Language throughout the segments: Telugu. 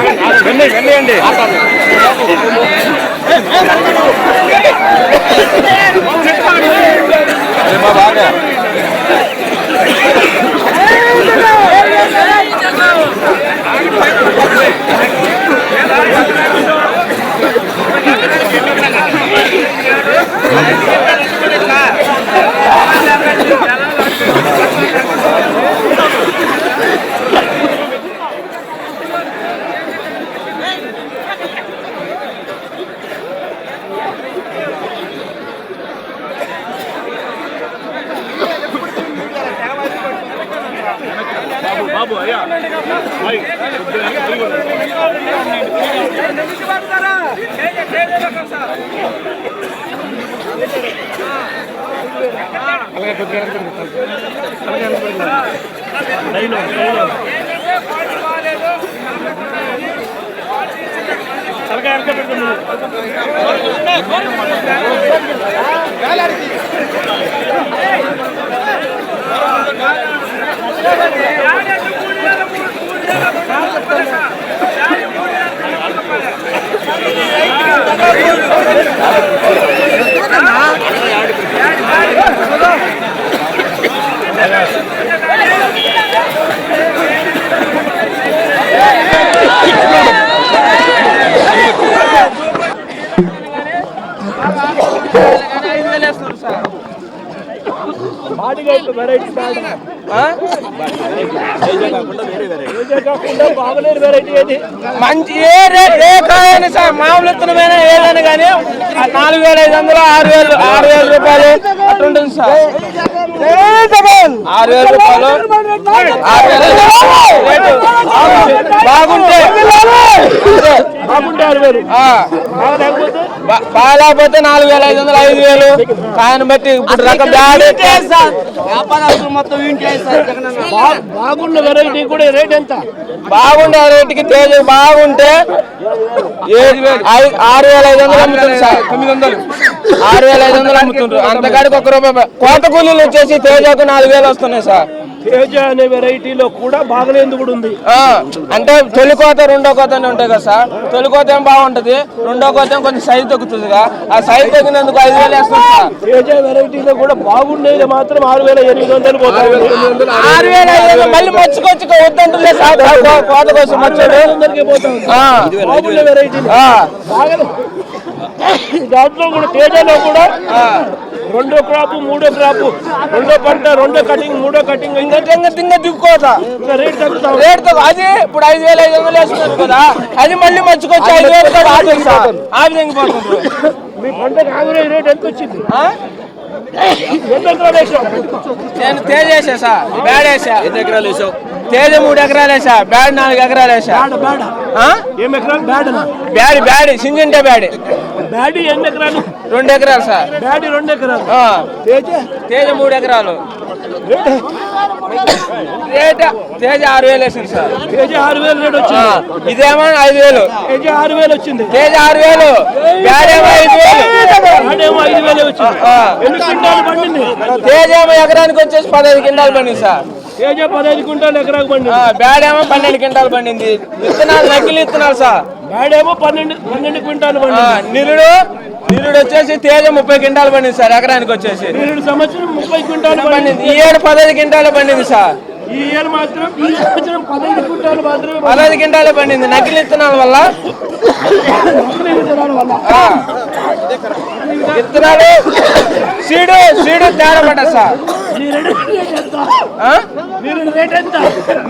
వెళ్ళండి బాగా బాబు అయ్యా మంచి ఏ కాయని సార్ మామూలు విత్తనమైనా ఏదైనా కానీ 4,500 6,000 రూపాయలు అట్లుంటుంది సార్. 6,000 రూపాయలు బాగుంటే బాగాలేకపోతే 4,500 5,000 కాయను బట్టి ఇప్పుడు రకం మొత్తం బాగుండే వెరైటీ కూడా రేట్ ఎంత బాగుండే రేటుకి తేజ బాగుంటే 6,500 అమ్ముతుంది సార్. 900 6,500 అమ్ముతుండ్రు. అంతకాడికి 1 రూపాయి కోత కూలీలు వచ్చేసి తేజకు 4,000 వస్తున్నాయి సార్. తేజ అనే వెరైటీలో కూడా బాగలేదు కూడా ఉంది. అంటే తొలి కోత రెండో కోత ఉంటాయి కదా సార్. తొలి కోత ఏం బాగుంటది, రెండో కోత కొంచెం సైజు తగ్గుతుందిగా. ఆ సైజు తగ్గినందుకు 5,000 వేస్తుంది సార్. తేజ వెరైటీలో కూడా బాగుండేది మాత్రం 6,800 పోతాయి. 6,500 మళ్ళీ మర్చుకొచ్చి వద్దంటే సార్ కోత కోసం మర్చాడు వెరైటీ. దాంట్లో కూడా తేజలో కూడా రెండో క్రాప్ మూడో క్రాప్ రెండో పంట రెండో కటింగ్ మూడో కటింగ్ ఇంకా దిక్కుకోతా రేట్ తగ్గుతాం. రేట్ అది ఇప్పుడు 5,500 వేస్తున్నారు కదా, అది మళ్ళీ మర్చుకొచ్చి 5,000 ఆవి తెగిపోతుంది. మీ పంటకి యావరేజ్ రేట్ ఎంత వచ్చింది? నేను తేజ వేసా సార్, బ్యాడ్ వేసా. 5 ఎకరాలు వేసావు. తేజ 3 ఎకరాలు వేసా, బ్యాడ్ 4 ఎకరాలు వేసా. బ్యాడ్ సింజంటే బ్యాడ్ ఎన్ని ఎకరాలు? 2 ఎకరాలు సార్. బ్యాడ్ 2 ఎకరాలు. తేజ 3 ఎకరాలు. రేట్ తేజ 6,000 వేసింది సార్. తేజ 6,000 రేట్ వచ్చింది. ఇదేమో 5,000. తేజ 6,000 వచ్చింది. తేజ 6,000, బ్యాడ్ ఏమో 5,000 వచ్చింది. ఎన్ని క్వింటాలు పండింది? తేజ ఏమో ఎకరానికి వచ్చేసి 15 క్వింటాలు పండింది సార్. తేజ 15 క్వింటాలు ఎకరాకు పండింది. బ్యాడ్ ఏమో 12 క్వింటాలు పండింది. విత్తనాలు నకిలీ విత్తనాలు సార్. బ్యాడ్ ఏమో 12 క్వింటాలు పండింది. నిరుడు వచ్చేసి తేజ 30 క్వింటాలు పండింది సార్ ఎకరానికి వచ్చేసి. సంవత్సరం 30 క్వింటాలు పండింది. ఈ ఏడు 15 క్వింటాలు పండింది సార్. ఈ ఇయర్ మాత్రం 15 క్వింటాలు పండింది నకిలీ విత్తనాల వల్ల. విత్తనాలు సీడు తేడా పడ్డా సార్.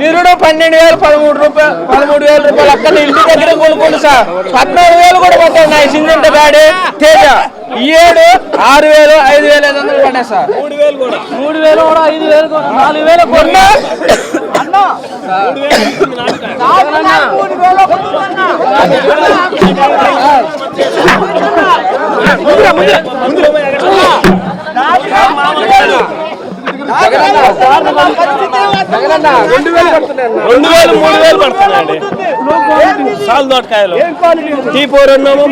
నిరుడు 12,000 13,000 రూపాయలు అక్కడ ఇంటి దగ్గర కొనుక్కోండి సార్. 14,000 కూడా పడ్డాయి నా సింజంటే బ్యాడ్. తేజ ఈ ఏడు 6,000 5,500 పడ్డాయి సార్. 3,000 కూడా 5,000 4,000 కొన్నా అన్నా. పడుతున్నాయండి సాల్ తోటకాయలు. T4 అన్నాము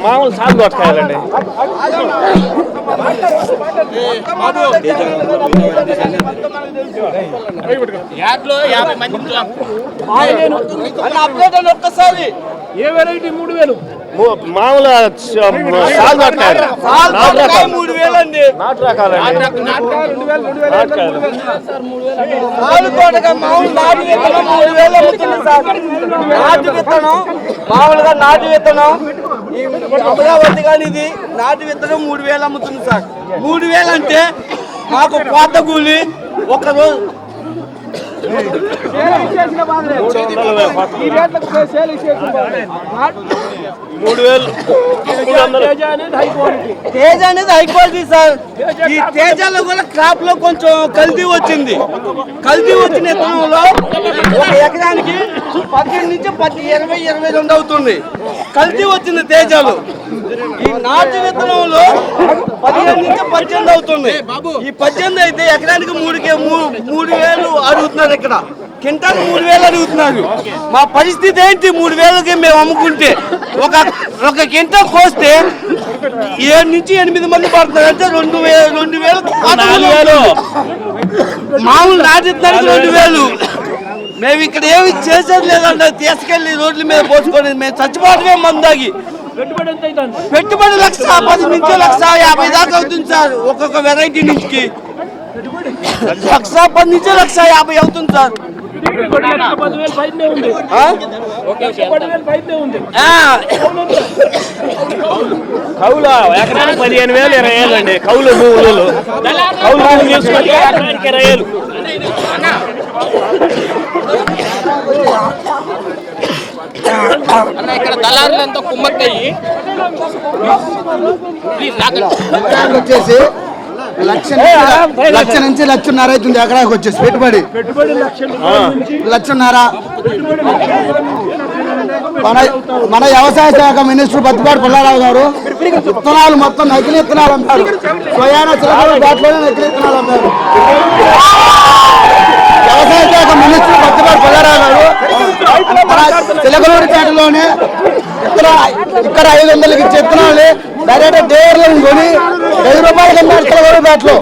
మామూలు సాల్ తోటకాయలండి. ఒక్కసారి ఏ వెరైటీ 3000 మామూలు సాల్ 3000 అండి. నాటు విత్తనం మామూలుగా నాటు విత్తనం అమరావతి కానీ ఇది నాటు విత్తనం 3000 అమ్ముతుంది సార్. 3000 అంటే మాకు కోత కూలి ఒక రోజు 3000. తేజ అనేది హై క్వాలిటీ సార్. ఈ తేజాలో కూడా క్రాప్ లో కొంచెం కల్తీ వచ్చింది. కల్తీ వచ్చిన విత్తనంలో ఒక ఎకరానికి 18 నుంచి 22 అవుతుంది. కల్తీ వచ్చింది తేజాలు. ఈ నాటు విత్తనంలో 15 నుంచి 18 అవుతుంది. ఈ 18 అయితే ఎకరానికి 3,000 అడుగుతున్నారు. ఇక్కడ కింటాల్ 3,000 అడుగుతున్నారు. మా పరిస్థితి ఏంటి? 3,000కి మేము అమ్ముకుంటే ఒక కింటా కోస్తే 7 నుంచి 8 మంది పడుతున్నారు. అంటే 2,000 మామూలు నాటిస్తానికి 2,000. మేము ఇక్కడ ఏమి చేసేది లేదంటే తీసుకెళ్లి రోడ్ల మీద పోసుకొని మేము చచ్చిపోవడమే మందాగి. పెట్టుబడి 1,10,000 నుంచి 1,50,000 దాకా అవుతుంది సార్. ఒక్కొక్క వెరైటీ నుంచి 1,10,000 నుంచి 1,50,000 అవుతుంది సార్. కౌలు ఎకరానికి 15,000 20,000 అండి. కౌలు భూములు తీసుకుంటే ఎకరానికి 20,000. ఇక్కడ దళారులంతా కుమ్మక్కయ్యి వచ్చేసి 1,00,000 నుంచి 1,50,000 అవుతుంది ఎకరానికి వచ్చేసి పెట్టుబడి 1,50,000. మన వ్యవసాయ శాఖ మినిస్టర్ బత్తిపాటి పుల్లారావు గారు విత్తనాలు మొత్తం నకిలీ విత్తనాలు అమ్మారు. స్వయానా చిలకలూరు బ్యాట్లోనే నకిలీ విత్తనాలు అమ్మారు. వ్యవసాయ శాఖ మినిస్టర్ బత్తిపాటి పుల్లారావు గారు చిలకలూరుపేటలోనే ఇక్కడ 500కి ఇచ్చే విత్తనాలు డైరెక్ట్ డేర్లను కొని 1000 రూపాయలకి అమ్మారు. చిలకలూరుపేటలో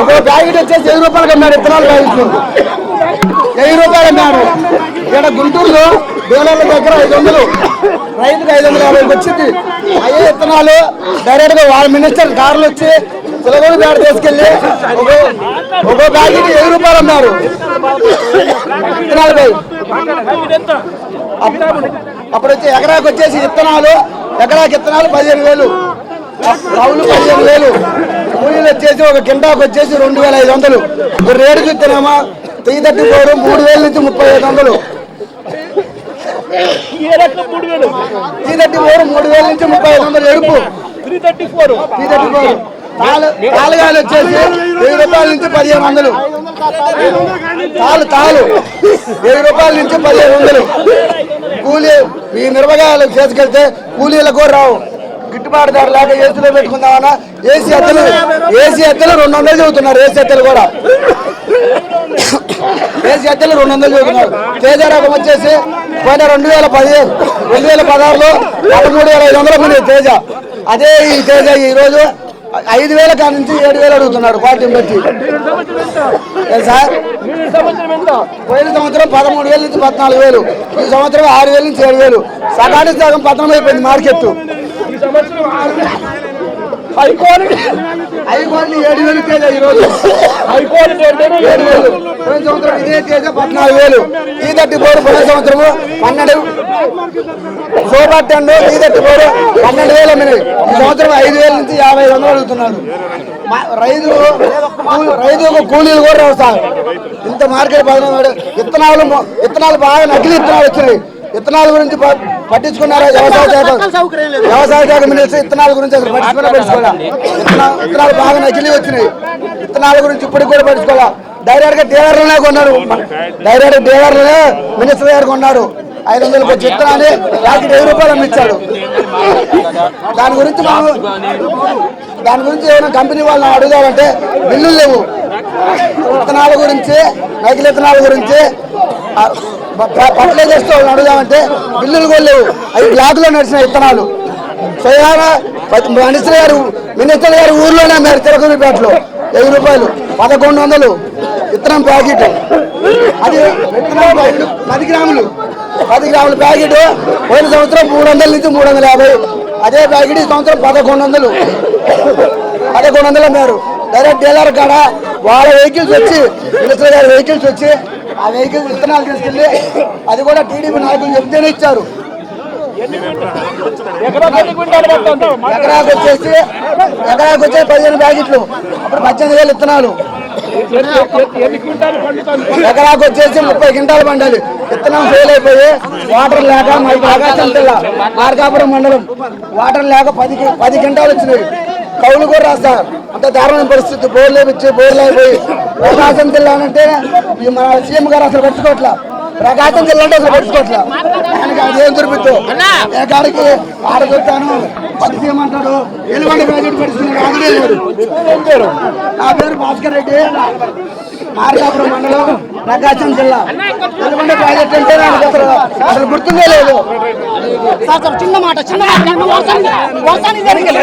ఒక ప్యాకెట్ వచ్చేసి 1000 రూపాయలకి అమ్మారు. విత్తనాలు ప్యాకెట్లు 1000 రూపాయలు అమ్మారు. ఇక్కడ గుంటూరులో బేలాల దగ్గర 500, రైతుకు 550 వచ్చింది. అయ్యే విత్తనాలు డైరెక్ట్ గా వాళ్ళ మినిస్టర్ కార్లు వచ్చి చిలకలూరుపేట తీసుకెళ్లి ఒక ప్యాకెట్ 1000 రూపాయలు అన్నారు విత్తనాలపై. అప్పుడు వచ్చి ఎకరాకి వచ్చేసి విత్తనాలు 15,000, కౌలు 15,000, కూలీలు వచ్చేసి ఒక కింటాకు వచ్చేసి 2,500. ఇప్పుడు రేటు చూస్తేనేమో 334 3,000 నుంచి 3,500. 334 3,000 నుంచి 3,500 ఎరుపు. 334 తాలుగాయలు వచ్చేసి 1000 రూపాయల నుంచి 1,500. తాలు 1000 రూపాయల నుంచి 1,500. కూలీ ఈ మిరపకాయలు చేసుకెళ్తే కూలీలకు కూడా రావు. గిట్టుబాటు ధర లేక ఏసీలో పెట్టుకుందామన్నా ఏసీ ఎత్తలు 200 చదువుతున్నారు. ఏసీ ఎత్తలు కూడా 200 చదువుతున్నారు. తేజ రకం వచ్చేసి పోయిన 2016లో 13,500 తేజ. అదే ఈ తేజ ఈరోజు 5,000 కాడ నుంచి 7,000 అడుగుతున్నారు క్వాలిటీని బట్టి. సార్ పోయిన సంవత్సరం 13,000 నుంచి 14,000, ఈ సంవత్సరం 6,000 నుంచి 7,000. సగానికి సగం పతనం అయిపోయింది మార్కెట్. హై క్వాలిటీ 7,000 తేజ ఈరోజు. High quality 7,000. పోయిన సంవత్సరం ఇదే తేజ 14,000. T34 పోయిన సంవత్సరము 12. Super 10 T34 12,000 అమ్మినాయి. ఈ సంవత్సరం 5,000 నుంచి 5,500 అడుగుతున్నారు. రైతు కూలీలు కూడా రావు సార్. ఇంత మార్కెట్ పదనాడు. విత్తనాలు బాగా నకిలీ విత్తనాలు వచ్చినాయి. విత్తనాల గురించి పట్టించుకున్నారా? వ్యవసాయ శాఖ మినిస్టర్ విత్తనాల గురించి అసలు పట్టించుకోవాలా? విత్తనాలు బాగా నకిలీ వచ్చినాయి. విత్తనాల గురించి ఇప్పటికి కూడా పట్టించుకోవాలా? డైరెక్ట్ గా డీలర్లనే కొన్నారు. మినిస్టర్ గారు కొన్నారు. 500 వచ్చి విత్తనాన్ని ప్యాకెట్ 1000 రూపాయలు అమ్మిచ్చాడు. దాని గురించి ఏమైనా కంపెనీ వాళ్ళని అడుగుదామంటే బిల్లులు లేవు. విత్తనాల గురించి, నకిలీ విత్తనాల గురించి, ఫర్టిలైజర్స్ వాళ్ళని అడుగుదామంటే బిల్లులు కూడా లేవు. అవి బ్లాక్ లో నడిచిన విత్తనాలు. స్వయాన మినిస్టర్ గారు ఊర్లోనే అమ్మారు తిరగపేటలో 1000 రూపాయలు 1100 విత్తనం ప్యాకెట్. అది విత్తనం ప్యాకెట్ 10 గ్రాముల ప్యాకెట్ పోయిన సంవత్సరం 300 నుంచి 350. అదే ప్యాకెట్ ఈ సంవత్సరం 1100 అమ్మారు. డైరెక్ట్ డీలర్ కాడ వాళ్ళ వెహికల్స్ వచ్చి మినిస్టర్ గారి వెహికల్స్ వచ్చి ఆ వెహికల్స్ విత్తనాలు తీసుకెళ్ళి అది కూడా టీడీపీ నాయకులు చెప్తేనే ఇచ్చారు. ఎకరాకు వచ్చేసి 15 ప్యాకెట్లు, అప్పుడు 18,000 విత్తనాలు. ఎకరాకు వచ్చేసి 30 క్వింటాలు పండాలి. విత్తనం ఫెయిల్ అయిపోయి వాటర్ లేక మార్కాపురం మండలం వాటర్ లేక 10 క్వింటాలు వచ్చినాయి. కౌలు కూడా రాస్తారు. అంత దారుణమైన పరిస్థితి. బోర్లు అయిపోయి ప్రకాశం జిల్లా అంటే మన సీఎం గారు అసలు పెట్టుకోవట్లా. ప్రకాశం జిల్లా అంటే అసలు పెట్టుకోవట్లా. అదేం దొరుకుతూ ఎక్కడికి ఆడ చూస్తాను పది సీఎం అంటాడు. ఎలుగొండ ప్రాజెక్ట్ పెట్టుకున్నాడు. నా పేరు భాస్కర్ రెడ్డి, మార్కాపురం మండలం, ప్రకాశం జిల్లా. ఎలుగొండ ప్రాజెక్ట్ అంటే నాకు అసలు గుర్తుందే లేదు. చిన్న మాట వర్షానికి జరిగింది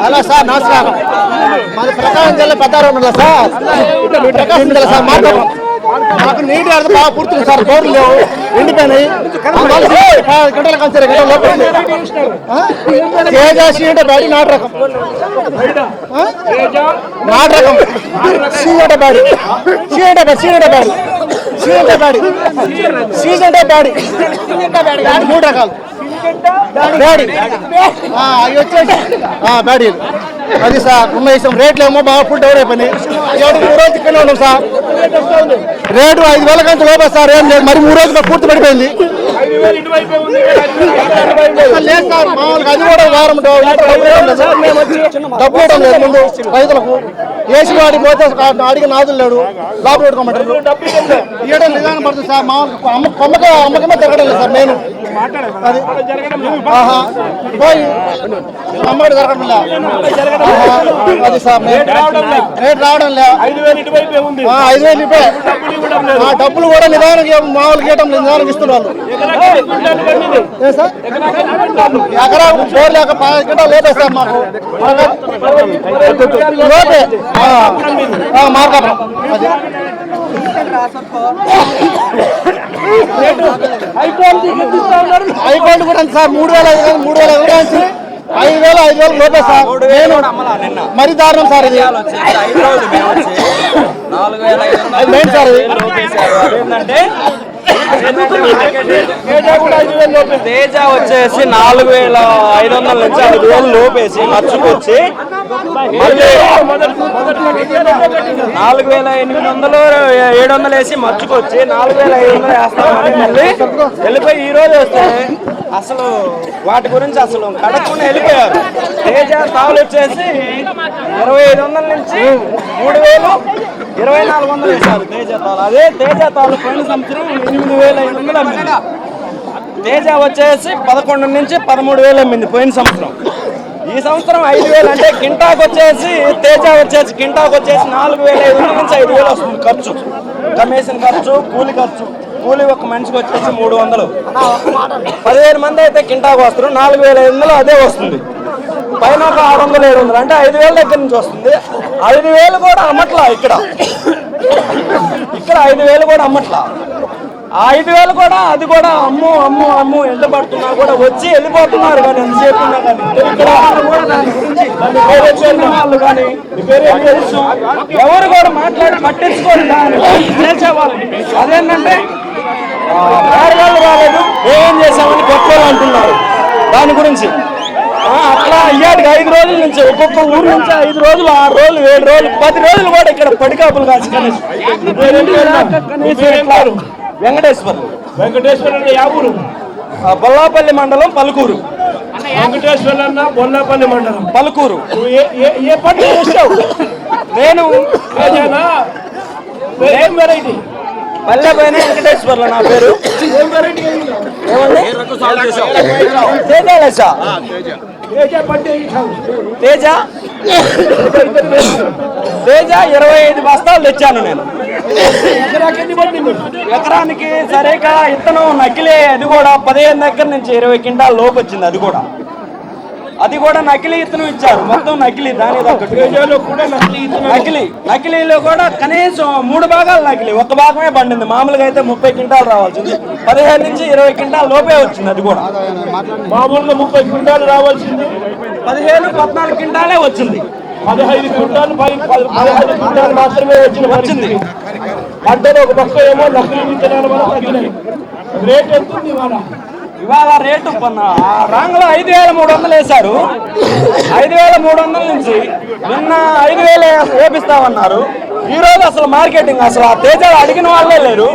హలో సార్, నమస్కారం. మాది ప్రకాశం జిల్లా పెద్దారం సార్. ప్రకాశం జిల్లా సార్. మాకు నీటి అర్థం బాగా పూర్తుంది సార్. బోర్లు లేవు, ఎండిపోయినాయి. గంటల కంచారు తేజ సీట బ్యాడి నాటు రకం సీట బ్యాడి మూడు రకాలు బ్యాడీ అవి వచ్చేసి బ్యాడీలు. అది సార్ ఉన్నాయి. రేట్లు ఏమో బాగా ఫుల్ డెవలప్ అయిపోయినాయి. 3 రోజులు ఇక్కడనే ఉన్నాం సార్. రేటు 5,000 కంటే లోపే సార్. ఏం లేదు, మరి 3 రోజులు పూర్తి పడిపోయింది. లేదు సార్, మామూలుగా అది కూడా వారం డబ్బు ఇవ్వడం లేదు ముందు రైతులకు. ఏసీ వాడి పోతే అడిగి నాదులు లేడు, లోపల పెట్టుకోమంటారు. ఇవ్వడం నిదానం పడుతుంది సార్. మామూలుగా అమ్మకమే జరగడం లేదు సార్. నేను అది పోయి అమ్మకం జరగడం లేదు. అది సార్ రేట్ రావడం లేదు. 5,000 డబ్బులు కూడా నిదానం మామూలుగా ఇవ్వడం లేదు, నిదానం ఇస్తున్నారు. ఎకరా బోర్ లేక 10 క్వింటాలు లోపే సార్ మాకు. లోపే మార్కాపురం. అది హైకోర్టు కూడా సార్ 3,500 5,000 లోపే సార్. నేను మరి దారుణం సార్. ఇది మెయిన్ సార్. తేజ వచ్చేసి 4,500 నుంచి 5,000 లోపేసి మర్చుకొచ్చి మళ్ళీ 4,800 700 వేసి మర్చుకొచ్చి 4,500 వేస్తామని మళ్ళీ వెళ్ళిపోయి ఈ రోజు వస్తే అసలు వాటి గురించి అసలు కడగకుండా వెళ్ళిపోయారు. తేజ తావులు వచ్చేసి 2,500 నుంచి 3,000 2,400 వేశారు తేజ తాలు. అదే తేజ తాలు పోయిన సంవత్సరం 8,500 అమ్మింది. తేజ వచ్చేసి 11 నుంచి 13,000 అమ్మింది పోయిన సంవత్సరం. ఈ సంవత్సరం 5,000 అంటే కింటాకు వచ్చేసి తేజ వచ్చేసి 4,500 నుంచి 5,000 వస్తుంది ఖర్చు. కమిషన్ ఖర్చు, కూలి ఖర్చు. కూలి ఒక మనిషికి వచ్చేసి 300. 15 మంది అయితే కింటాకు వస్తారు. 4,500 అదే వస్తుంది. పైన ఒక 600 700 అంటే 5,000 దగ్గర నుంచి వస్తుంది. 5,000 కూడా అమ్మట్లా ఇక్కడ 5,000 కూడా అమ్మట్లా. 5,000 కూడా అది కూడా అమ్ము ఎంత పడుతున్నా కూడా వచ్చి వెళ్ళిపోతున్నారు. కానీ ఎంతసేపు ఉన్నా కానీ వాళ్ళు కానీ ఎవరు కూడా మాట్లాడి పట్టించుకోరు. చేసేవాళ్ళు అదేంటంటే వాళ్ళు రాలేదు, ఏం చేసామని గొప్పలు అంటున్నారు. దాని గురించి అట్లా అయ్యాడు. 5 రోజుల నుంచి ఒక్కొక్క ఊరు నుంచి 5 రోజులు 6 రోజులు 7 రోజులు 10 రోజులు కూడా ఇక్కడ పడికాపులు కాసి కనీసం వెంకటేశ్వర యావూరు బొల్లాపల్లి మండలం పలుకూరు. వెంకటేశ్వర బొల్లాపల్లి మండలం పలుకూరు. ఏ పంట చేస్తావు? నేను వెరైటీ పల్లె పైన వెంకటేశ్వర్లో నా పేరు. తేజ తేజ 25 బస్తాలు తెచ్చాను నేను. ఎకరానికి సరిగా ఇత్తనం నకిలీ, అది కూడా 15 దగ్గర నుంచి 20 క్వింటాల లోపు వచ్చింది. అది కూడా నకిలీ ఇత్తనం ఇచ్చారు, మొత్తం నకిలీ. దాని నకిలీలో కూడా కనీసం 3 భాగాలు నకిలీ, 1 భాగమే పండింది. మామూలుగా అయితే 30 క్వింటాలు రావాల్సింది, 15 నుంచి 20 క్వింటాల లోపే వచ్చింది. అది కూడా మామూలుగా 30 క్వింటాలు రావాల్సింది 15-14 క్వింటాలే వచ్చింది. 15 క్వింటాలు 15 క్వింటాలు మాత్రమే వచ్చింది. పంటలు ఒక పక్క ఏమో నకిలీ విత్తనాల వల్ల తగ్గినాయి. రేట్ ఎంత ఉంది ఇవాళ రేటు రాంగ్లో 5,300 వేశారు. 5,300 నుంచి నిన్న 5,000 వేపిస్తామన్నారు. ఈరోజు అసలు మార్కెటింగ్ అసలు ఆ తేజాలు అడిగిన వాళ్ళే లేరు.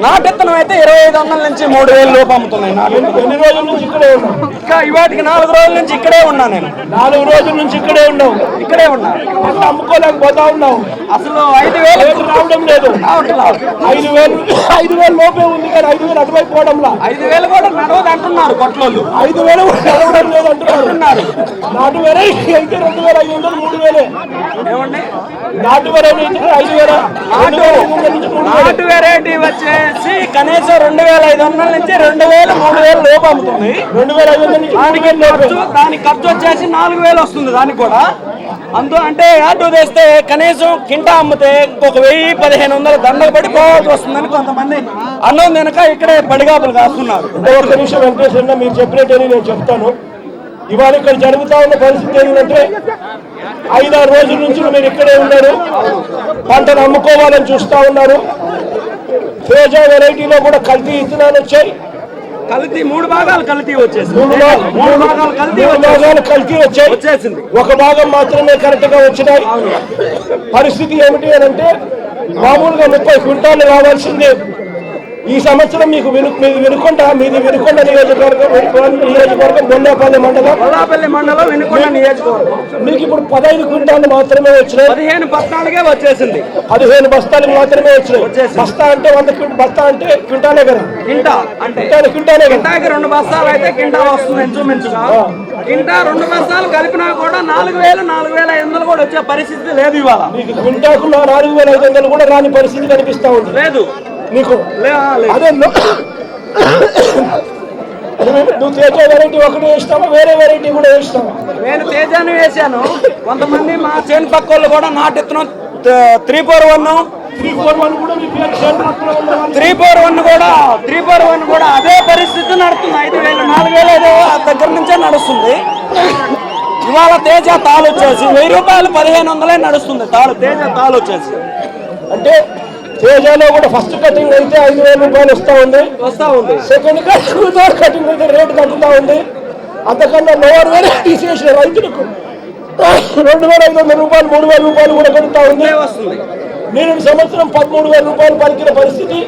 నాటిత్తనం అయితే 2,500 నుంచి 3,000 లోపు అమ్ముతున్నాయి. ఎన్ని రోజుల నుంచి ఇక్కడే ఉన్నాం? ఇంకా ఇవాటికి 4 రోజుల నుంచి ఇక్కడే ఉన్నా నేను. 4 రోజుల నుంచి ఇక్కడే ఉన్నావు? ఇక్కడే ఉన్నా. అమ్ముకోలేకపోతా ఉన్నావు. అసలు 5,000 రావడం లేదు. 5,000 లోపే ఉంది కానీ 5,000 అటువైపు పోవడంలా. 5,000 కూడా నడవదు అంటున్నారు కొట్లోళ్ళు. 5,000 నడవడం లేదు అంటున్నారు. నాటు వెరైటీ అయితే 2,500 3,000. ఏమండి నాటు వెరైటీ అయితే 5,000. నాటు వెరైటీ వచ్చేసి కనీసం 2,500 నుంచి 2,000 3,000 లోపు అమ్ముతుంది. 2,500 నుంచి దానికి ఖర్చు వచ్చేసి 4,000 వస్తుంది. దానికి కూడా అంటే ఆటో తెస్తే కనీసం కింటా అమ్మితే ఇంకొక 1,000-1,500 దండలు పడి పోవాల్సి వస్తుందని కొంతమంది అన్నం వెనక ఇక్కడే పడిగాపులు కాస్తున్నారు. ఒక నిమిషం వెంకటేశ్వర, మీరు చెప్పినట్టని నేను చెప్తాను. ఇవాళ ఇక్కడ జరుగుతా ఉన్న పరిస్థితి ఏంటంటే 5-6 రోజుల నుంచి మీరు ఇక్కడే ఉన్నారు, పంటను అమ్ముకోవాలని చూస్తా ఉన్నారు. తేజ వెరైటీలో కూడా కల్తీ ఇత్తనాలు వచ్చాయి. కల్తీ 3 భాగాలు కల్తీ వచ్చేసి 3 భాగాలు కల్తీ వచ్చేసింది. 1 భాగం మాత్రమే కరెక్ట్ గా వచ్చినాయి. పరిస్థితి ఏమిటి అని అంటే మామూలుగా 30 క్వింటాలు రావాల్సింది ఈ సంవత్సరం మీకు వినుకొండ నియోజకవర్గం బొల్లాపల్లి మండలం వినుకొండ నియోజకవర్గం మీకు ఇప్పుడు 15 క్వింటాలు మాత్రమే వచ్చినాయి. 15 వచ్చేసింది. 15 బస్తాలు మాత్రమే వచ్చినాయి. బస్తా అంటే 100 బస్తా అంటే క్వింటాలే కదా. కింటా అంటే క్వింటాలే. కింటాకి 2 బస్తాలు అయితే కింటా వస్తుంది ఇంచుమించుగా. కింటా 2 బస్తాలు కలిపినా కూడా 4,000-4,500 కూడా వచ్చే పరిస్థితి లేదు. ఇవాళ మీకు క్వింటాకు 4,500 కూడా రాని పరిస్థితి కనిపిస్తా ఉంది. లేదు నీకు అదే నువ్వు తేజ వెరైటీ ఒకటి వేస్తావా, వేరే వెరైటీ కూడా వేస్తావా? నేను తేజాన్ని వేశాను. కొంతమంది మా చేను పక్క వాళ్ళు కూడా నాటెత్తున 341 కూడా అదే పరిస్థితి నడుస్తుంది. 5,000-4,000 దగ్గర నుంచే నడుస్తుంది. ఇవాళ తేజ తాళు వచ్చేసి 1,000 రూపాయలు 1,500 నడుస్తుంది. తేజ తాళు వచ్చేసి అంటే తేజాలో కూడా ఫస్ట్ కటింగ్ అయితే 5,000 రూపాయలు వస్తా ఉంది. సెకండ్ కటింగ్ అయితే రేటు తగ్గుతా ఉంది. అంతకన్నా లోవర్ వెరైటీ చేసిన రైతులకు 2,500 రూపాయలు 3,000 రూపాయలు కూడా కడుగుతా ఉంది. నేను సంవత్సరం 13,000 రూపాయలు పలికిన పరిస్థితి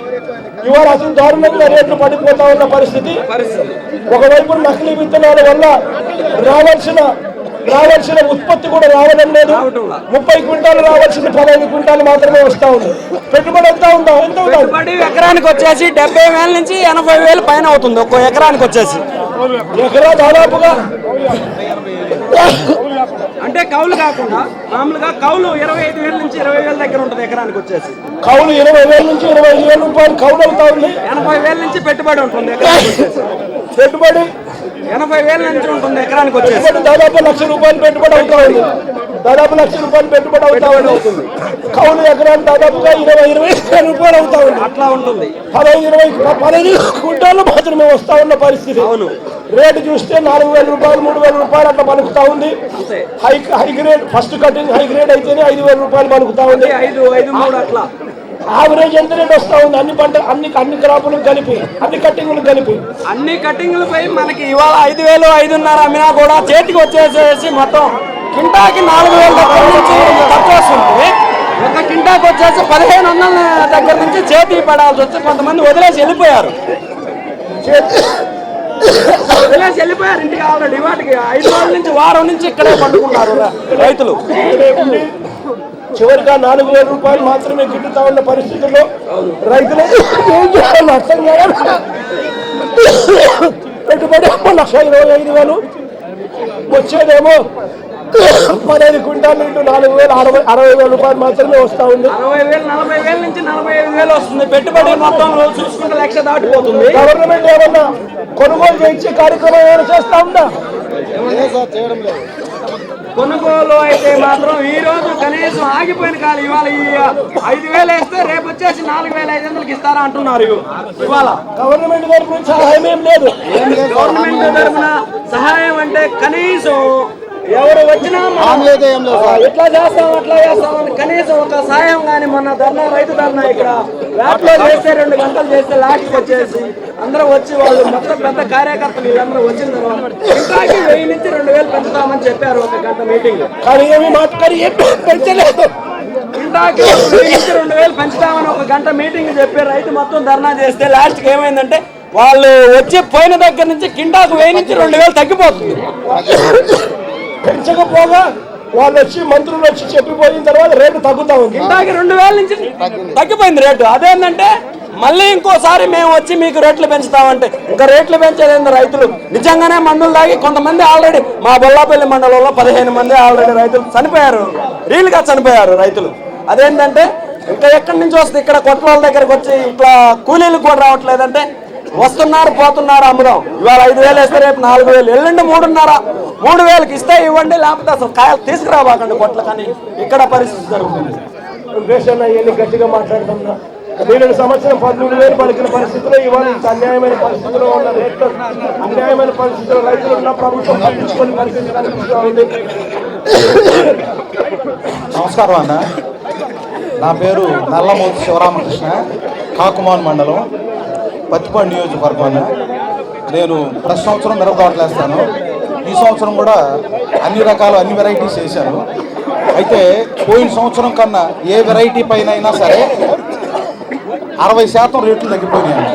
ఇవాళ అసలు దారుణంగా రేట్లు పడిపోతా ఉన్న పరిస్థితి. ఒకవైపు నకిలీ విత్తనాల వల్ల రావాల్సిన ఉత్పత్తి కూడా రావడం లేదు. 30 క్వింటాలు రావాల్సింది 15 క్వింటాలు మాత్రమే వస్తా ఉంది. పెట్టుబడి ఎంత పెట్టుబడి ఎకరానికి వచ్చేసి 70,000 నుంచి 80,000 పైన అవుతుంది. ఒక్కో ఎకరానికి వచ్చేసి ఎకరా దాదాపుగా అంటే కౌలు కాకుండా మామూలుగా కౌలు 25,000 నుంచి 20,000 దగ్గర ఉంటుంది. ఎకరానికి వచ్చేసి కౌలు 20,000 నుంచి 25,000 రూపాయలు కౌలు అవుతా ఉంది. 80,000 నుంచి పెట్టుబడి ఉంటుంది. పెట్టుబడి 80,000 నుంచి ఉంటుంది ఎకరానికి వచ్చేసి. దాదాపు 1,00,000 రూపాయలు పెట్టుబడి అవుతా ఉంది. కౌలు ఎకరానికి దాదాపుగా 20,000 రూపాయలు అవుతా ఉంది. అట్లా ఉంటుంది. 15 క్వింటాలు మాత్రమే వస్తా ఉన్న పరిస్థితి. అవును. రేటు చూస్తే 4,000 రూపాయలు 3,000 రూపాయలు అట్లా పలుకుతా ఉంది. High grade first cutting high grade అయితేనే 5,000 రూపాయలు పలుకుతా ఉంది. 5-3 అట్లా యావరేజ్ ఎంత రేట్ వస్తా ఉంది? అన్ని పంట అన్ని క్రాపులు కలిపి అన్ని కట్టింగ్లపై మనకి ఇవాళ 5,000 5,500 అమ్మినా కూడా చేతికి వచ్చేసేసి మొత్తం కింటాకి 4,000 దగ్గర నుంచి ఖర్చు వస్తుంది. ఒక కింటాకి వచ్చేసి 1,500 దగ్గర నుంచి చేతికి పడాల్సి వచ్చి కొంతమంది వదిలేసి వెళ్ళిపోయారు. ఇంటికి ఆల్రెడీ వాటికి 5 రోజుల నుంచి వారం నుంచి ఇక్కడే పండుకున్నారు రైతులు. చివరిగా 4,000 రూపాయలు మాత్రమే గిట్టుతా ఉన్న పరిస్థితుల్లో రైతులు అర్థం కాదు. పెట్టుబడి 1,25,000 వచ్చేదేమో 15 క్వింటాలు ఇంటూ 4,000 60,000 రూపాయలు మాత్రమే వస్తా ఉంది. 60,000 40,000 నుంచి 45,000 వస్తుంది. పెట్టుబడి మొత్తం చూసుకుంటే 1,00,000 దాటిపోతుంది. గవర్నమెంట్ ఏమన్నా కొనుగోలు చేయించే కార్యక్రమం ఏమైనా చేస్తా ఉందా? కొనుగోలు అయితే మాత్రం ఈ రోజు కనీసం ఆగిపోయిన కాలం. ఇవాళ 5,000 వేస్తే రేపు వచ్చేసి 4,500కి ఇస్తారా అంటున్నారు. ఇవాళ గవర్నమెంట్ తరఫున సహాయం ఏం లేదు. గవర్నమెంట్ తరఫున సహాయం అంటే కనీసం ఎవరు వచ్చినా ఎట్లా చేస్తాం అట్లా చేస్తామని కనీసం ఒక సాయం కానీ మొన్న ధర్నా రైతు ధర్నా ఇక్కడ వ్యాప్లో చేస్తే 2 గంటలు చేస్తే లాస్ట్కి వచ్చేసి అందరూ వచ్చి వాళ్ళు మొత్తం పెద్ద కార్యకర్తలు వీళ్ళందరూ వచ్చిన తర్వాత ఇంకా 1000 నుంచి 2,000 పెంచుతామని చెప్పారు 1 గంట మీటింగ్. కానీ ఏమి మాట్లాడి పెంచలేదు. ఇందాక 1000 నుంచి 2,000 పెంచుతామని 1 గంట మీటింగ్ చెప్పి రైతు మొత్తం ధర్నా చేస్తే లాస్ట్కి ఏమైందంటే వాళ్ళు వచ్చి పోయిన దగ్గర నుంచి కింటాకు 1000 నుంచి 2,000 తగ్గిపోతుంది. పెంచకపోగా వాళ్ళు వచ్చి మంత్రులు వచ్చి చెప్పిపోయిన తర్వాత రేటు తగ్గుతా ఉంది. ఇందాక 2,000 నుంచి తగ్గిపోయింది రేటు. అదేంటంటే మళ్ళీ ఇంకోసారి మేము వచ్చి మీకు రేట్లు పెంచుతామంటే ఇంకా రేట్లు పెంచేది రైతులు నిజంగానే మందులు తాగి కొంతమంది ఆల్రెడీ మా బొల్లాపల్లి మండలంలో 15 మంది ఆల్రెడీ రైతులు చనిపోయారు. రీల్గా చనిపోయారు రైతులు. అదేంటంటే ఇంకా ఎక్కడి నుంచి వస్తుంది ఇక్కడ కొట్ల దగ్గరకు వచ్చి ఇట్లా కూలీలు కూడా రావట్లేదంటే వస్తున్నారు పోతున్నారు అమ్ముదాం. ఇవాళ 5,000 వేస్తే రేపు 4,000, ఎల్లుండి 3,500 3,000కి ఇస్తే ఇవ్వండి, లేకపోతే అసలు కాయలు తీసుకురాబాకండి కొట్ల. కానీ ఇక్కడ పరిస్థితి జరుగుతుంది. దేశంలో ఎన్ని గట్టిగా మాట్లాడుతున్నా నేను సంవత్సరం 13,000 పలికిన పరిస్థితిలో ఇవాళ ఇంత అన్యాయమైన పరిస్థితిలో ఉన్న రేట్లు అన్యాయమైన పరిస్థితిలో రైతులు ఉన్న ప్రభుత్వం పట్టించుకొని పరిస్థితి కనిపిస్తూ ఉంది. నమస్కారం అన్న, నా పేరు నల్లమూర్తి శివరామకృష్ణ, కాకుమాన్ మండలం, పత్తిపాడు నియోజకవర్గం అన్న. నేను ప్రతి సంవత్సరం మిరప తోటలు వేస్తాను. ఈ సంవత్సరం కూడా అన్ని వెరైటీస్ వేసాను. అయితే పోయిన సంవత్సరం కన్నా ఏ వెరైటీ పైన అయినా సరే 60% రేట్లు తగ్గిపోయినాయి.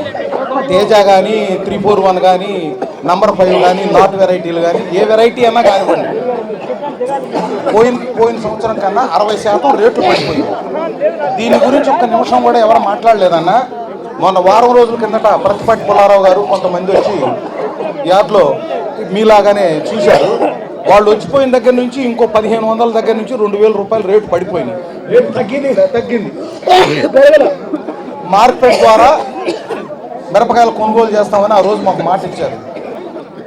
తేజ కానీ 341 కానీ నంబర్ 5 కానీ నాటు వెరైటీలు కానీ ఏ వెరైటీ అన్నా కానివ్వండి పోయిన సంవత్సరం కన్నా 60% రేట్లు పడిపోయాయి. దీని గురించి ఒక్క నిమిషం కూడా ఎవరు మాట్లాడలేదన్న. మొన్న వారం రోజుల కిందట ప్రతిపాటి పుల్లారావు గారు కొంతమంది వచ్చి యార్డ్లో మీలాగానే చూశారు. వాళ్ళు వచ్చిపోయిన దగ్గర నుంచి ఇంకో 1,500 దగ్గర నుంచి 2,000 రూపాయలు రేటు పడిపోయినాయి. రేటు తగ్గింది. మార్కెట్ ద్వారా మిరపకాయలు కొనుగోలు చేస్తామని ఆ రోజు మాకు మాట ఇచ్చారు.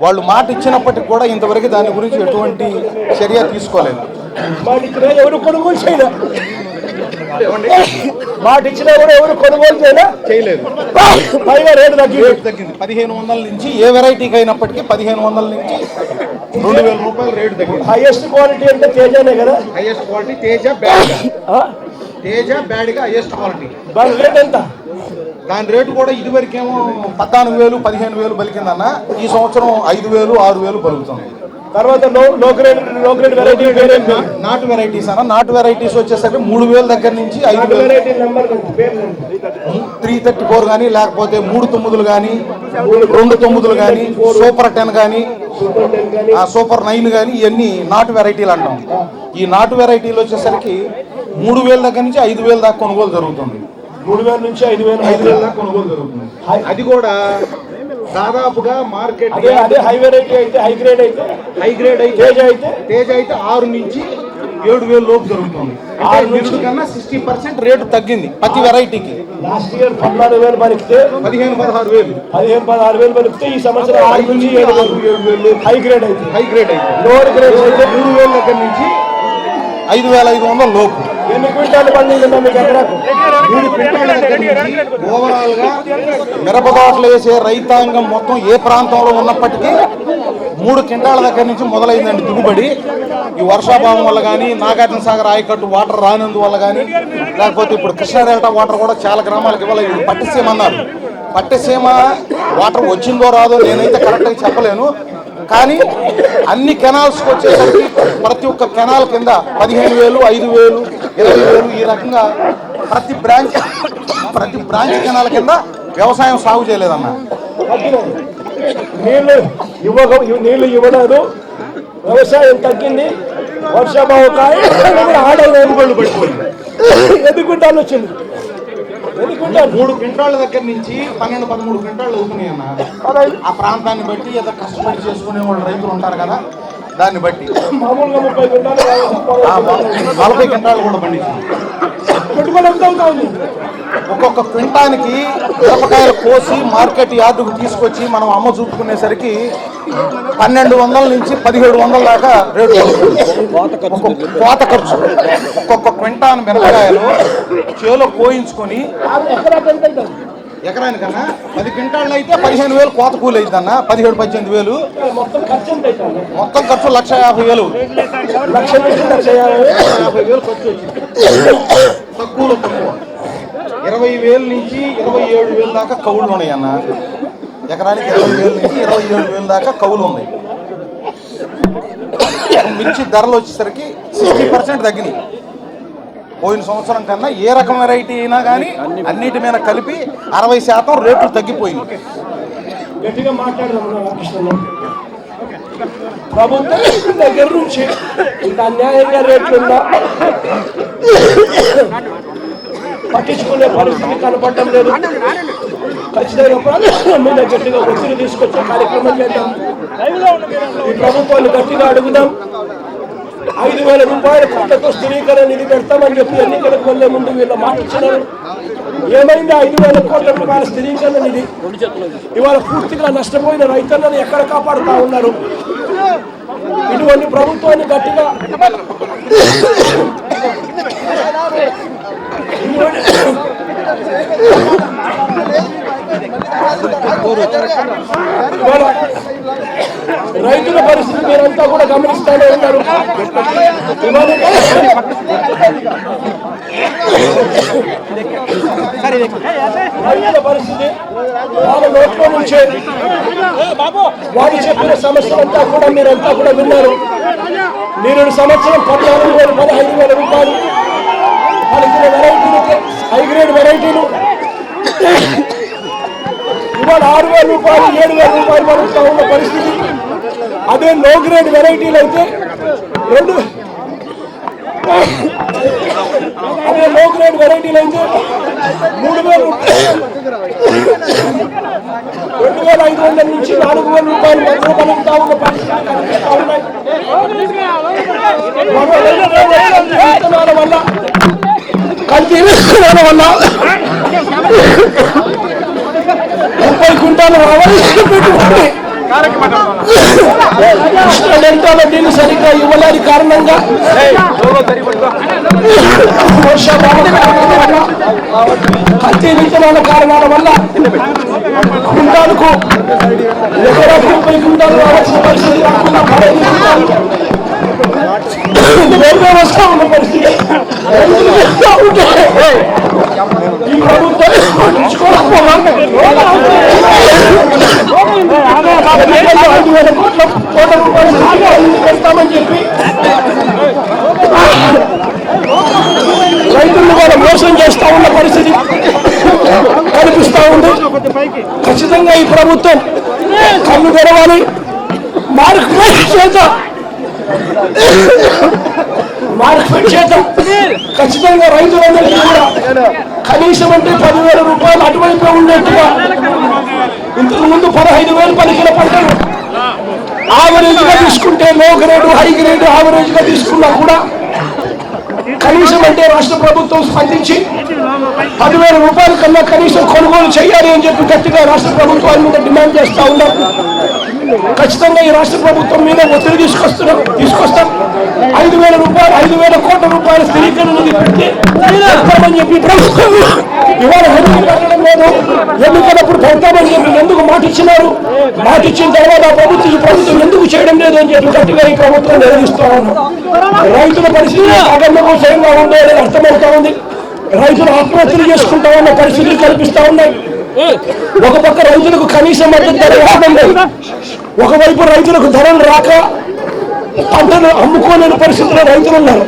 వాళ్ళు మాట ఇచ్చినప్పటికి కూడా ఇంతవరకు దాని గురించి ఎటువంటి చర్య తీసుకోలేదు. ఎవరు కొనుగోలు చేయలేదు. మాట ఇచ్చినా కూడా ఎవరు కొనుగోలు చేయలేదు. పైగా రేటు తగ్గింది. 1,500 నుంచి ఏ వెరైటీకి అయినప్పటికీ 1,500 నుంచి 2,000 రూపాయలు రేటు తగ్గింది. హైయెస్ట్ క్వాలిటీ అంటే తేజనే కదా. హైయెస్ట్ క్వాలిటీ తేజ బ్యాడ్గా హైయెస్ట్ క్వాలిటీ. దాని రేట్ ఎంత? దాని రేటు కూడా ఇదివరకేమో 14,000 15,000 పలికిందన్న. ఈ సంవత్సరం 5,000 6,000 పలుకుతుంది. తర్వాత లో గ్రేడ్ వెరైటీ నాటు వెరైటీస్ అన్న. నాటు వెరైటీస్ వచ్చేసరికి 3,000 దగ్గర నుంచి 5,000. 334 కానీ లేకపోతే 3,9 కానీ 2,9 కానీ సూపర్ 10 కానీ సూపర్ 9 కానీ ఇవన్నీ నాటు వెరైటీలు అంటాం. ఈ నాటు వెరైటీలు వచ్చేసరికి 3,000 దగ్గర నుంచి 5,000 దాకా కొనుగోలు జరుగుతుంది. 3,000 నుంచి 5,000 దాకా కొనుగోలు జరుగుతుంది. అది కూడా దాదాపుగా మార్కెట్ అదే హై వెరైటీ అయితే హై గ్రేడ్ అయితే తేజ అయితే 6 నుంచి 7,000 లోపు జరుగుతుంది. 6 నుంచి కన్నా 60% రేటు తగ్గింది ప్రతి వెరైటీకి. లాస్ట్ ఇయర్ 14,000 పలికితే 15,000 పలికితే ఈ సంవత్సరం 6 నుంచి 7,000 హై గ్రేడ్ అయితే లోవర్ గ్రేడ్ అయితే 3,000 దగ్గర నుంచి 5,500 లోపు. ఎన్ని క్వింటాలు పండిందా మీకు ఎకరాకు? 3 క్వింటాల దగ్గర నుంచి ఓవరాల్ గా మిరప తోటలు వేసే రైతాంగం మొత్తం ఏ ప్రాంతంలో ఉన్నప్పటికీ 3 క్వింటాల దగ్గర నుంచి మొదలైందండి దిగుబడి. ఈ వర్షాభావం వల్ల కానీ నాగార్జున సాగర్ ఆయకట్టు వాటర్ రానందువల్ల కానీ లేకపోతే ఇప్పుడు కృష్ణా డెల్టా వాటర్ కూడా చాలా గ్రామాలకు ఇవ్వాలి. పట్టిసీమ అన్నారు. పట్టిసీమ వాటర్ వచ్చిందో రాదో నేనైతే కరెక్ట్గా చెప్పలేను. కానీ అన్ని కెనాల్స్కి వచ్చేసరికి ప్రతి ఒక్క కెనాల్ కింద 15,000 5,000 20,000 ఈ రకంగా ప్రతి బ్రాంచ్ కెనాల్ కింద వ్యవసాయం సాగు చేయలేదన్న. నీళ్లు ఇవ్వలేదు, వ్యవసాయం తగ్గింది, వర్షాభావం ఆడలు ఎదుగుళ్ళు పడిపోయింది. ఎదుగుంటాలు వచ్చింది. 3 క్వింటాల దగ్గర నుంచి 12-13 క్వింటాలు అవుతున్నాయి అన్న. ఆ ప్రాంతాన్ని బట్టి ఏదో కష్టపడి చేసుకునే వాళ్ళు రైతులు ఉంటారు కదా, దాన్ని బట్టి మామూలుగా 30 క్వింటాలు 40 క్వింటాలు కూడా పండించింది. పెట్టుబడి ఎంత అవుతుంది? ఒక్కొక్క క్వింటానికి మిరపకాయలు కోసి మార్కెట్ యార్డుకు తీసుకొచ్చి మనం అమ్మ చూపుకునేసరికి 1200 నుంచి 1700 దాకా రేటు. కోత ఖర్చు ఒక్కొక్క క్వింటాన్ మిరపకాయలు చేలో కోయించుకొని ఎకరానికన్నా 10 క్వింటాళ్ళు అయితే 15,000 కోత కూలి అవుతుందన్న. 17,000-18,000 మొత్తం ఖర్చు 1,50,000. 1,50,000 ఖర్చు వచ్చింది. తక్కువలో తక్కువ 20,000 నుంచి 27,000 దాకా కవులు ఉన్నాయి అన్న. ఎకరానికి 20,000 నుంచి 27,000 దాకా కవులు ఉన్నాయి. మిర్చి ధరలు వచ్చేసరికి 60% తగ్గినాయి. పోయిన సంవత్సరం కన్నా ఏ రకం వెరైటీ అయినా కానీ అన్నిటి మీద కలిపి 60% రేట్లు తగ్గిపోయింది. గట్టిగా మాట్లాడదాం. ప్రభుత్వం దగ్గర నుంచి ఇంత అన్యాయంగా రేట్లుందా పట్టించుకునే పరిస్థితి కనపడటం లేదు. ఖచ్చితంగా మీద గట్టిగా ఒత్తిడి తీసుకొచ్చే కార్యక్రమం చేద్దాం. ఈ ప్రభుత్వాన్ని గట్టిగా అడుగుదాం. 5,000 రూపాయల కొత్తతో స్థిరీకరణ నిధి పెడతామని చెప్పి ఎన్నికలకు వెళ్లే ముందు వీళ్ళ మాట ఇచ్చినారు. ఏమైంది 5,000 కోట్ల రూపాయల స్థిరీకరణ నిధి? ఇవాళ పూర్తిగా నష్టపోయిన రైతులను ఎక్కడ కాపాడుతా ఉన్నారు? ఇటువంటి ప్రభుత్వాన్ని గట్టిగా రైతుల పరిస్థితి మీరంతా కూడా గమనిస్తూనే ఉన్నారు. రైతుల పరిస్థితి వాళ్ళ నోట్లో నుంచే వాళ్ళు చెప్పిన సమస్యలంతా కూడా మీరంతా కూడా విన్నారు. మీరు సంవత్సరం 14,000 15,000 రూపాయలు పలికిన వెరైటీలు, హైగ్రేడ్ వెరైటీలు ఇవాళ 6,000 రూపాయలు 7,000 రూపాయలు పడుతూ ఉన్న పరిస్థితి. అదే లో గ్రేడ్ వెరైటీలు అయితే 2,500 నుంచి 4,000 రూపాయలు మధ్య పలుకుతా ఉన్న పరిస్థితి కనిపిస్తూ ఉన్నాయి. వల్ల కల్తీ విత్తనాల వల్ల 30 క్వింటాలు రావాలి పెట్టుకోండి. దీన్ని సరిగ్గా ఇవ్వలేని కారణంగా వర్షాకాలం కల్తీ విత్తనాల కారణాల వల్ల క్వింటాలకు ఎకరాకు 30 క్వింటాలు రావాల్సిన పరిస్థితి రాకుండా 15 క్వింటాలు వస్తా ఉన్న పరిస్థితి. ఈ ప్రభుత్వం పెడతామని చెప్పి రైతులను కూడా మోసం చేస్తా ఉన్న పరిస్థితి కనిపిస్తా ఉంది. ఖచ్చితంగా ఈ ప్రభుత్వం కళ్ళు తెరవాలి. మార్కెట్ చేత ఖచ్చితంగా రైతులందరికీ కూడా కనీసం అంటే 10,000 రూపాయలు అటువైపు ఉండేట్టుగా. ఇంతకు ముందు 15,000 పలికిన పంటలు ఆవరేజ్ గా తీసుకుంటే లో గ్రేడ్ హై గ్రేడ్ ఆవరేజ్ గా తీసుకున్నా కూడా కనీసం అంటే రాష్ట్ర ప్రభుత్వం స్పందించి 10,000 రూపాయల కన్నా కనీసం కొనుగోలు చేయాలి అని చెప్పి గట్టిగా రాష్ట్ర ప్రభుత్వాల మీద డిమాండ్ చేస్తా ఉన్నారు. ఖచ్చితంగా ఈ రాష్ట్ర ప్రభుత్వం మీద ఒత్తిడి తీసుకొస్తాం. 5,000 రూపాయలు 5,000 కోట్ల రూపాయల స్థిరీకరణ నిధి పెట్టి పెడతామని చెప్పి ప్రభుత్వం ఇవాళ ఎందుకు పెట్టడం లేదు? ఎన్నికలప్పుడు పెడతామని చెప్పి ఎందుకు మాట ఇచ్చినారు? మాట ఇచ్చిన తర్వాత ఈ ప్రభుత్వం ఎందుకు చేయడం లేదు అని చెప్పి గట్టిగా ఈ ప్రభుత్వం నిర్వహిస్తా ఉన్నాం. రైతుల పరిస్థితి అగమ్యగోచరంగా ఉండేది అర్థమవుతా ఉంది. రైతులు ఆత్మహత్యలు చేసుకుంటా ఉన్న పరిస్థితులు కల్పిస్తా ఉన్నాయి. ఒక పక్క రైతులకు కనీస మద్దతు ధర రావడం లేదు. ఒకవైపు రైతులకు ధరలు రాక పంటను అమ్ముకోలేని పరిస్థితుల్లో రైతులు ఉన్నారు.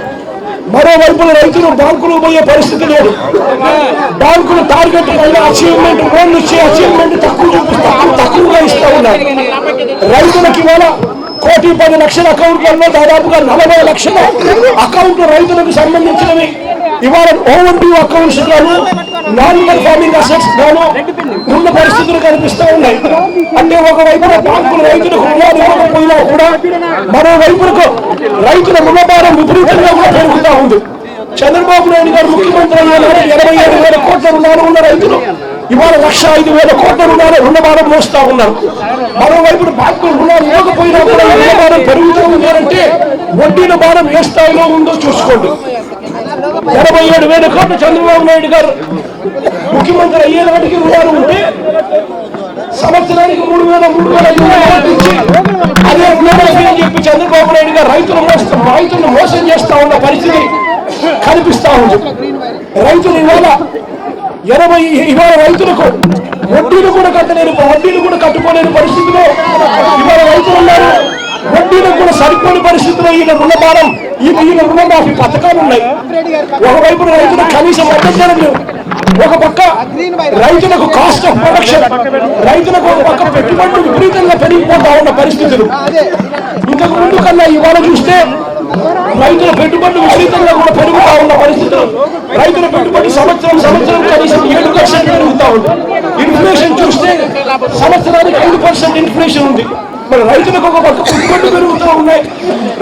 మరోవైపు రైతులు బ్యాంకులు పోయే పరిస్థితి లేదు. బ్యాంకులు టార్గెట్ అయిన అచీవ్మెంట్ లోన్లు ఇచ్చే అచీవ్మెంట్ తక్కువగా ఇస్తా ఉన్నారు. రైతులకి ఇవాళ 1,10,00,000 అకౌంట్లలో దాదాపుగా 40 లక్షల అకౌంట్లు రైతులకు సంబంధించినవి ఇవాళ over due accounts non performing assets గాను ఉన్న పరిస్థితులు కనిపిస్తూ ఉన్నాయి. అంటే ఒకవైపున బ్యాంకులు రైతులకు రుణాలు ఇవ్వకపోయినా కూడా మరోవైపునకు రైతుల రుణభారం విపరీతంగా కూడా పెరుగుతూ ఉంది. చంద్రబాబు నాయుడు గారు ముఖ్యమంత్రి అయ్యారు. 27,000 కోట్ల రుణాలు ఉన్న రైతులు ఇవాళ 1,05,000 కోట్ల రుణాలు రుణభారం మోస్తా ఉన్నారు. మరోవైపు బ్యాంకులు రుణాలు ఇవ్వకపోయినా కూడా రుణభారం పెరుగుతూ ఉంది అంటే వడ్డీల భారం ఏ స్థాయిలో ఉందో చూసుకోండి. 27,000 కోట్లు చంద్రబాబు నాయుడు గారు ముఖ్యమంత్రి అయ్యే నాటికి రుణాలు ఉంటే సంవత్సరానికి 3,500 ఇచ్చి అదే రుణమాఫీ అని చెప్పి చంద్రబాబు నాయుడు గారు రైతులను మోసం చేస్తా ఉన్న పరిస్థితి కనిపిస్తా ఉంది. రైతులు ఇవాళ రైతులకు వడ్డీలు కూడా కట్టుకోలేని పరిస్థితిలో ఇవాళ రైతులు ఉన్నారు. వడ్డీలకు కూడా సరిపోని పరిస్థితిలో ఈయన రుణభారం ఈయన రుణమాఫీ పథకాలు ఉన్నాయి. ఒకవైపు రైతులకు కనీసం మద్దతు ధర లేవు. ఒక పక్క రైతులకు కాస్ట్ ఆఫ్ ప్రొడక్షన్, రైతులకు ఒక పక్క పెట్టుబడులు విపరీతంగా పెరిగిపోతా ఉన్న పరిస్థితులు. ఇంతకు ముందు కన్నా ఇవాళ చూస్తే రైతుల పెట్టుబడులు విపరీతంగా కూడా పెరుగుతా ఉన్న పరిస్థితులు. రైతుల పెట్టుబడి సంవత్సరం కనీసం 7% పెరుగుతా ఉంది. ఇన్ఫ్లేషన్ చూస్తే సంవత్సరానికి 5% ఇన్ఫ్లేషన్ ఉంది. మరి రైతులకు ఒక పక్క పెట్టుబడులు పెరుగుతూ ఉన్నాయి.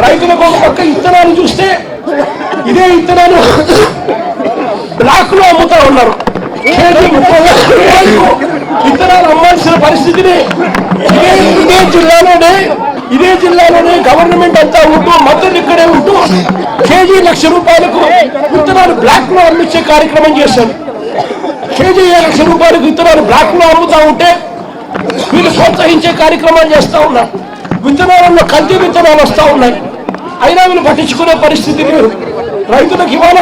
రైతులకు ఒక పక్క ఇత్తనాలు చూస్తే ఇదే ఇత్తనాలు బ్లాక్ లో అమ్ముతా ఉన్నారు. కేజీ 30,000 రూపాయలకు ఇత్తనాలు అమ్మాల్సిన పరిస్థితిని ఇదే జిల్లాలోనే గవర్నమెంట్ అంతా ఉంటూ మద్దతు ఇక్కడే ఉంటూ కేజీ 1,00,000 రూపాయలకు విత్తనాలు బ్లాక్ లో అమ్మించే కార్యక్రమం చేశారు. కేజీ 1,00,000 రూపాయలకు విత్తనాలు బ్లాక్ లో అమ్ముతా ఉంటే వీళ్ళు ప్రోత్సహించే కార్యక్రమాలు చేస్తా ఉన్నారు. విత్తనాలలో కల్తీ విత్తనాలు వస్తా ఉన్నాయి. అయినా వీళ్ళు పట్టించుకునే పరిస్థితి లేదు. రైతులకు ఇవాళ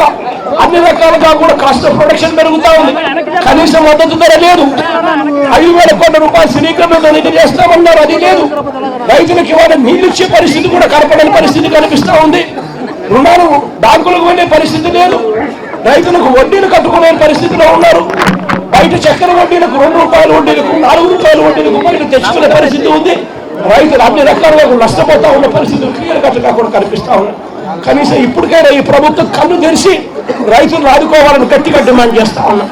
అన్ని రకాలుగా కూడా కాస్ట్ ఆఫ్ ప్రొడక్షన్ పెరుగుతా ఉంది. కనీసం మద్దతు ధర లేదు. 5,000 కోట్ల రూపాయలు స్థిరీకరణతో నిధి చేస్తామన్నారు, అది లేదు. రైతులకు ఇవాళ నీళ్ళు ఇచ్చే పరిస్థితి కూడా కనపడని పరిస్థితి కనిపిస్తా ఉంది. రుణాలు బ్యాంకులకు వెళ్ళే పరిస్థితి లేదు. రైతులకు వడ్డీలు కట్టుకునే పరిస్థితిలో ఉన్నారు. బయట చక్కెర వడ్డీలకు 2 రూపాయల వడ్డీలకు 4 రూపాయల వడ్డీలకు బయట తెచ్చుకునే పరిస్థితి ఉంది. రైతులు అన్ని రకాలుగా నష్టపోతా ఉన్న పరిస్థితులు క్లియర్ కట్గా కూడా కనిపిస్తా ఉన్నాయి. కనీసం ఇప్పటికైనా ఈ ప్రభుత్వం కన్ను తెరిచి రైతులను ఆదుకోవాలని గట్టిగా డిమాండ్ చేస్తా ఉన్నాం.